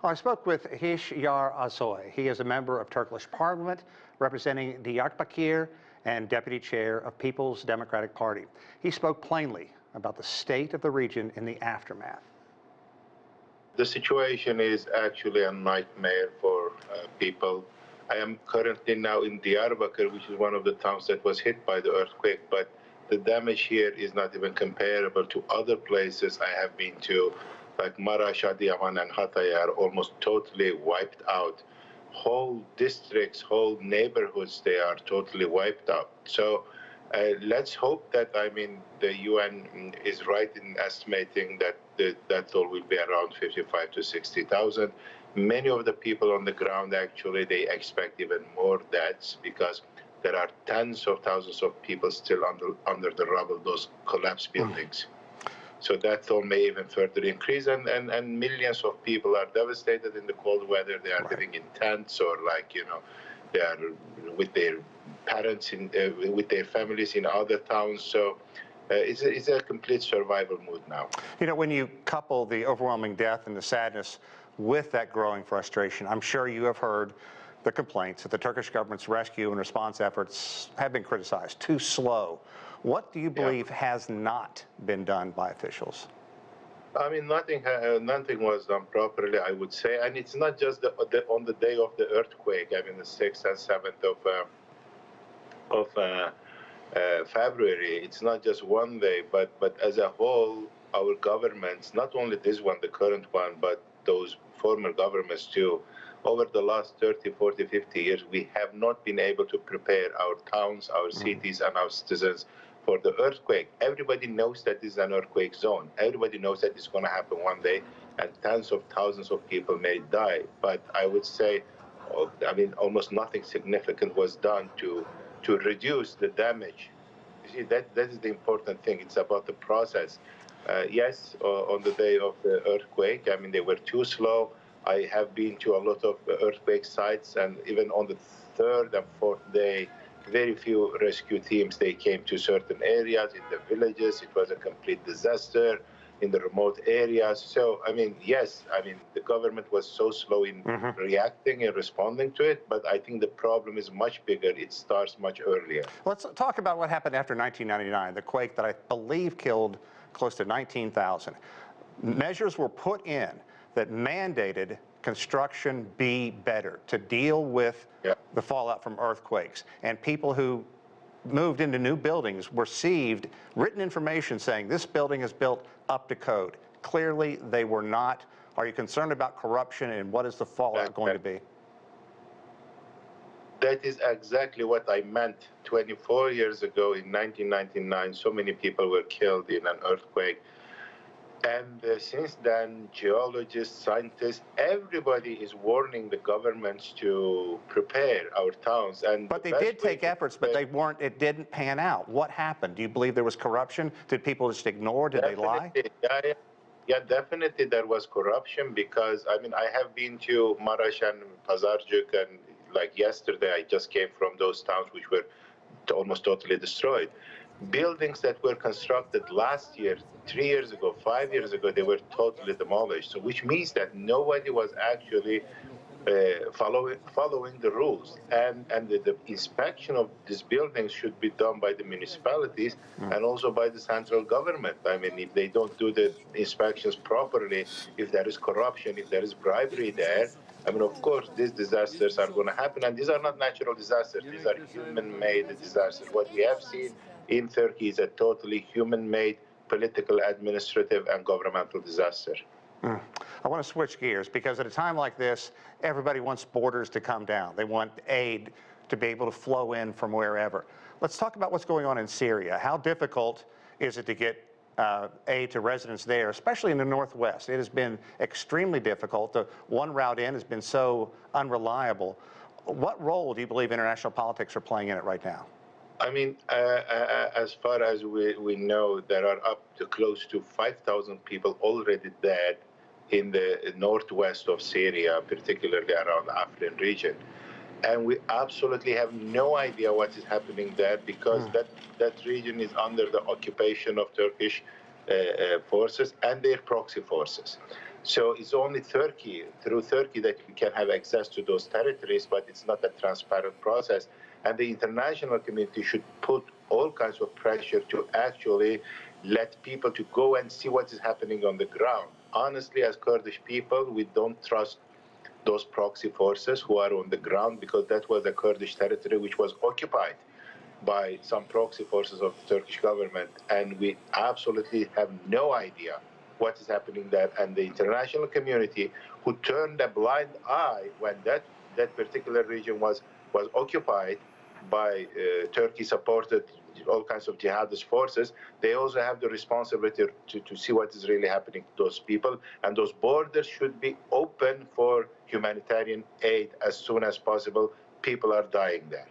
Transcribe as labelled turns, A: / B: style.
A: I spoke with Hisyar Ozsoy. He is a member of Turkish Parliament representing Diyarbakir and Deputy Chair of People's Democratic Party. He spoke plainly about the state of the region in the aftermath.
B: The situation is actually a nightmare for people. I am currently now in Diyarbakir, which is one of the towns that was hit by the earthquake, but the damage here is not even comparable to other places I have been to, like Maraş, Adıyaman, and Hatay are almost totally wiped out. Whole districts, whole neighborhoods, they are totally wiped out. So let's hope that, the UN is right in estimating that that toll will be around 55 to 60,000. Many of the people on the ground, actually, they expect even more deaths because there are tens of thousands of people still under the rubble, those collapsed buildings. So that toll may even further increase, and millions of people are devastated in the cold weather. They are living in tents, or they are with their parents, with their families in other towns. So it's a complete survival mood now.
A: When you couple the overwhelming death and the sadness with that growing frustration, I'm sure you have heard the complaints that the Turkish government's rescue and response efforts have been criticized, too slow. What do you believe has not been done by officials?
B: Nothing was done properly, I would say, and it's not just on the day of the earthquake. The 6th and 7th of February. It's not just one day, but as a whole, our governments, not only this one, the current one, but those former governments too, over the last 30, 40, 50 years, we have not been able to prepare our towns, our cities, and our citizens for the earthquake. Everybody knows that this is an earthquake zone. Everybody knows that it's going to happen one day, and tens of thousands of people may die. But I would say, almost nothing significant was done to reduce the damage. You see, that is the important thing. It's about the process. Yes, on the day of the earthquake, they were too slow. I have been to a lot of earthquake sites, and even on the 3rd and 4th day, very few rescue teams, they came to certain areas in the villages. It was a complete disaster in the remote areas. So, yes, the government was so slow in reacting and responding to it, but I think the problem is much bigger. It starts much earlier.
A: Let's talk about what happened after 1999, the quake that I believe killed close to 19,000. Measures were put in that mandated construction be better to deal with the fallout from earthquakes. And people who moved into new buildings received written information saying this building is built up to code. Clearly, they were not. Are you concerned about corruption, and what is the fallout going to be?
B: That is exactly what I meant 24 years ago in 1999. So many people were killed in an earthquake. And since then, geologists, scientists, everybody is warning the governments to prepare our towns.
A: But they did take efforts, but it didn't pan out. What happened? Do you believe there was corruption? Did people just ignore? Did they lie?
B: Yeah, definitely there was corruption, because, I have been to Maraş and Pazarcık, and like yesterday, I just came from those towns which were almost totally destroyed. Buildings that were constructed last year, 3 years ago, 5 years ago, they were totally demolished. So, which means that nobody was actually following the rules. And the inspection of these buildings should be done by the municipalities and also by the central government. If they don't do the inspections properly, if there is corruption, if there is bribery there, of course, these disasters are going to happen. And these are not natural disasters. These are human-made disasters. What we have seen in Turkey is a totally human-made political, administrative, and governmental disaster.
A: I want to switch gears, because at a time like this, everybody wants borders to come down. They want aid to be able to flow in from wherever. Let's talk about what's going on in Syria. How difficult is it to get aid to residents there, especially in the northwest? It has been extremely difficult. The one route in has been so unreliable. What role do you believe international politics are playing in it right now?
B: As far as we know, there are up to close to 5,000 people already dead in the northwest of Syria, particularly around the Afrin region. And we absolutely have no idea what is happening there, because that region is under the occupation of Turkish forces and their proxy forces. So it's only Turkey, through Turkey, that we can have access to those territories, but it's not a transparent process. And the international community should put all kinds of pressure to actually let people to go and see what is happening on the ground. Honestly, as Kurdish people, we don't trust those proxy forces who are on the ground, because that was a Kurdish territory which was occupied by some proxy forces of the Turkish government, and we absolutely have no idea what is happening there. And the international community, who turned a blind eye when that particular region was occupied by Turkey-supported all kinds of jihadist forces, they also have the responsibility to see what is really happening to those people. And those borders should be open for humanitarian aid as soon as possible. People are dying there.